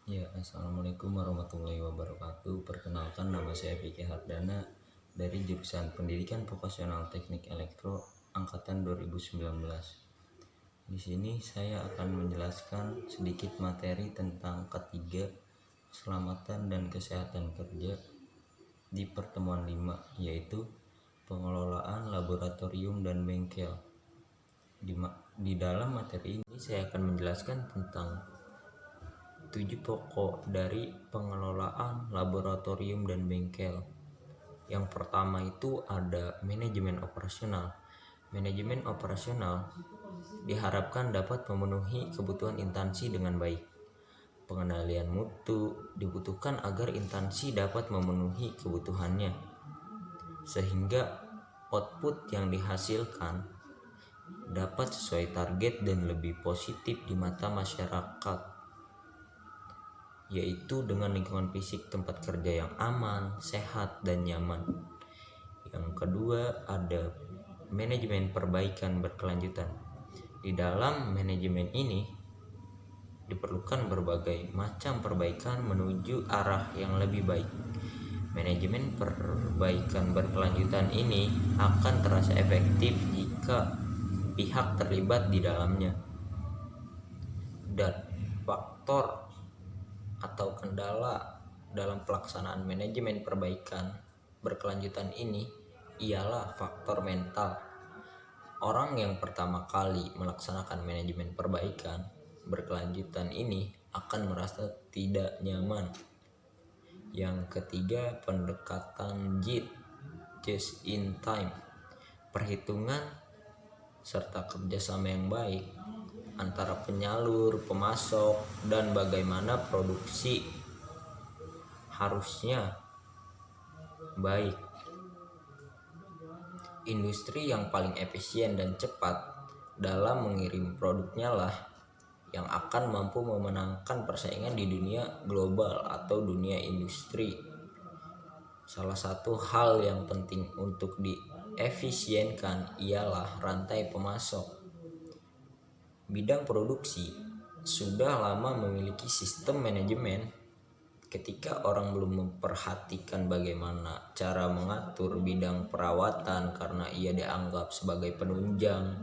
Ya, Assalamualaikum warahmatullahi wabarakatuh. Perkenalkan, nama saya Vicky Hardana dari jurusan Pendidikan Vokasional Teknik Elektro angkatan 2019. Di sini saya akan menjelaskan sedikit materi tentang ketiga keselamatan dan kesehatan kerja di pertemuan 5, yaitu pengelolaan laboratorium dan bengkel. Di dalam materi ini saya akan menjelaskan tentang 7 pokok dari pengelolaan laboratorium dan bengkel. Yang pertama itu ada manajemen operasional. Manajemen operasional diharapkan dapat memenuhi kebutuhan instansi dengan baik. Pengendalian mutu dibutuhkan agar instansi dapat memenuhi kebutuhannya, sehingga output yang dihasilkan dapat sesuai target dan lebih positif di mata masyarakat, yaitu dengan lingkungan fisik tempat kerja yang aman, sehat, dan nyaman. Yang kedua ada manajemen perbaikan berkelanjutan. Di dalam manajemen ini diperlukan berbagai macam perbaikan menuju arah yang lebih baik. Manajemen perbaikan berkelanjutan ini akan terasa efektif jika pihak terlibat di dalamnya. Dan faktor atau kendala dalam pelaksanaan manajemen perbaikan berkelanjutan ini ialah faktor mental. Orang yang pertama kali melaksanakan manajemen perbaikan berkelanjutan ini akan merasa tidak nyaman. Yang ketiga, pendekatan JIT, just in time. Perhitungan serta kerjasama yang baik antara penyalur, pemasok, dan bagaimana produksi harusnya baik. Industri yang paling efisien dan cepat dalam mengirim produknya lah yang akan mampu memenangkan persaingan di dunia global atau dunia industri. Salah satu hal yang penting untuk diefisienkan ialah rantai pemasok. Bidang produksi sudah lama memiliki sistem manajemen. Ketika orang belum memperhatikan bagaimana cara mengatur bidang perawatan karena ia dianggap sebagai penunjang,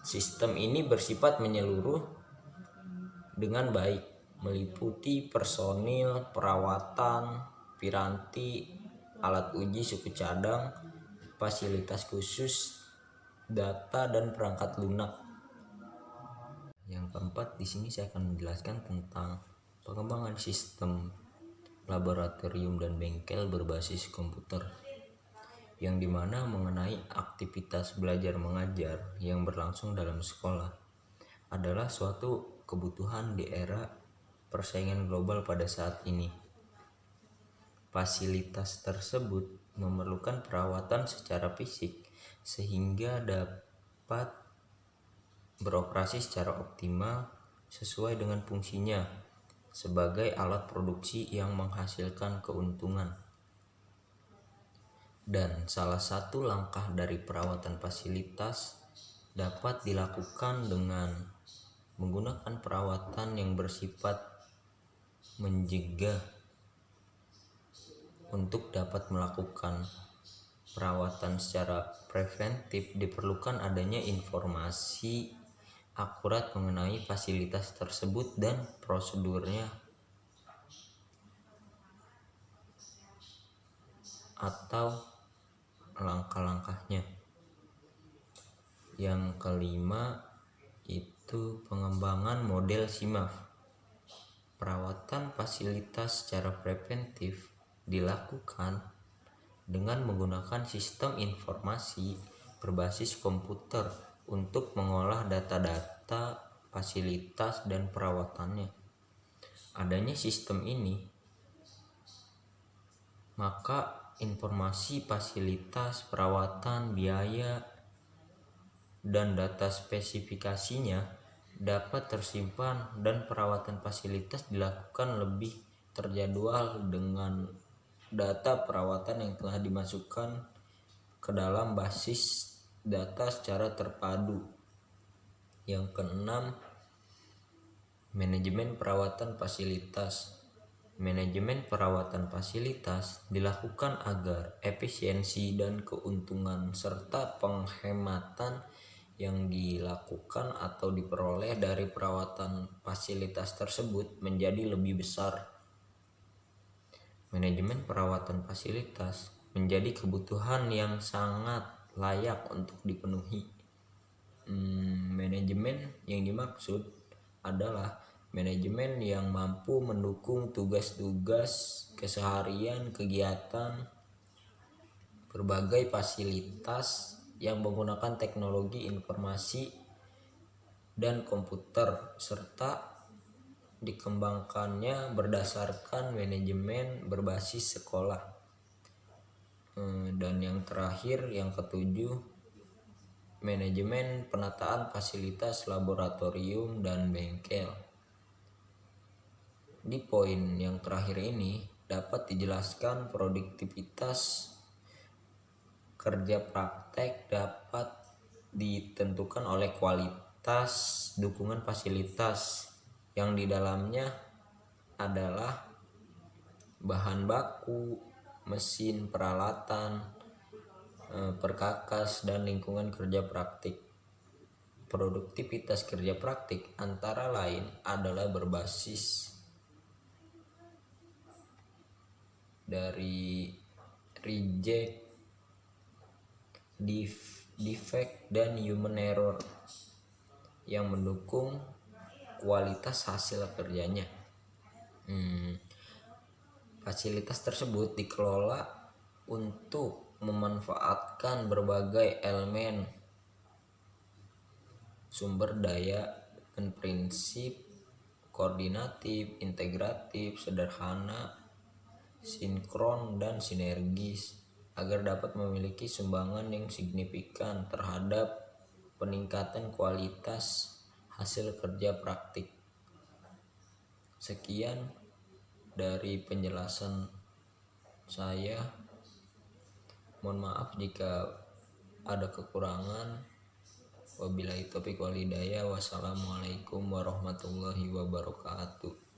sistem ini bersifat menyeluruh dengan baik, meliputi personil, perawatan, piranti, alat uji suku cadang, fasilitas khusus, data, dan perangkat lunak. Yang keempat, di sini saya akan menjelaskan tentang pengembangan sistem laboratorium dan bengkel berbasis komputer, yang dimana mengenai aktivitas belajar mengajar yang berlangsung dalam sekolah adalah suatu kebutuhan di era persaingan global pada saat ini. Fasilitas tersebut memerlukan perawatan secara fisik sehingga dapat beroperasi secara optimal sesuai dengan fungsinya sebagai alat produksi yang menghasilkan keuntungan. Dan salah satu langkah dari perawatan fasilitas dapat dilakukan dengan menggunakan perawatan yang bersifat mencegah. Untuk dapat melakukan perawatan secara preventif diperlukan adanya informasi akurat mengenai fasilitas tersebut dan prosedurnya atau langkah-langkahnya. Yang kelima itu pengembangan model SIMAF. Perawatan fasilitas secara preventif dilakukan dengan menggunakan sistem informasi berbasis komputer untuk mengolah data-data fasilitas dan perawatannya. Adanya sistem ini, maka informasi fasilitas, perawatan, biaya, dan data spesifikasinya dapat tersimpan dan perawatan fasilitas dilakukan lebih terjadwal dengan data perawatan yang telah dimasukkan ke dalam basis data secara terpadu. Yang keenam, Manajemen perawatan fasilitas. Manajemen perawatan fasilitas dilakukan agar efisiensi dan keuntungan serta penghematan yang dilakukan atau diperoleh dari perawatan fasilitas tersebut menjadi lebih besar. Manajemen perawatan fasilitas menjadi kebutuhan yang sangat layak untuk dipenuhi. Manajemen yang dimaksud adalah manajemen yang mampu mendukung tugas-tugas keseharian kegiatan berbagai fasilitas yang menggunakan teknologi informasi dan komputer serta dikembangkannya berdasarkan manajemen berbasis sekolah. Dan yang terakhir, yang ketujuh, manajemen penataan fasilitas laboratorium dan bengkel. Di poin yang terakhir ini dapat dijelaskan produktivitas kerja praktek dapat ditentukan oleh kualitas dukungan fasilitas yang di dalamnya adalah bahan baku, mesin, peralatan, perkakas, dan lingkungan kerja praktik. Produktivitas kerja praktik antara lain adalah berbasis dari reject, defect, dan human error yang mendukung kualitas hasil kerjanya. Fasilitas tersebut dikelola untuk memanfaatkan berbagai elemen sumber daya dengan prinsip koordinatif, integratif, sederhana, sinkron, dan sinergis agar dapat memiliki sumbangan yang signifikan terhadap peningkatan kualitas hasil kerja praktik. Sekian dari penjelasan saya. Mohon maaf jika ada kekurangan. Wabillahi taufiq wal hidayah. Wassalamualaikum warahmatullahi wabarakatuh.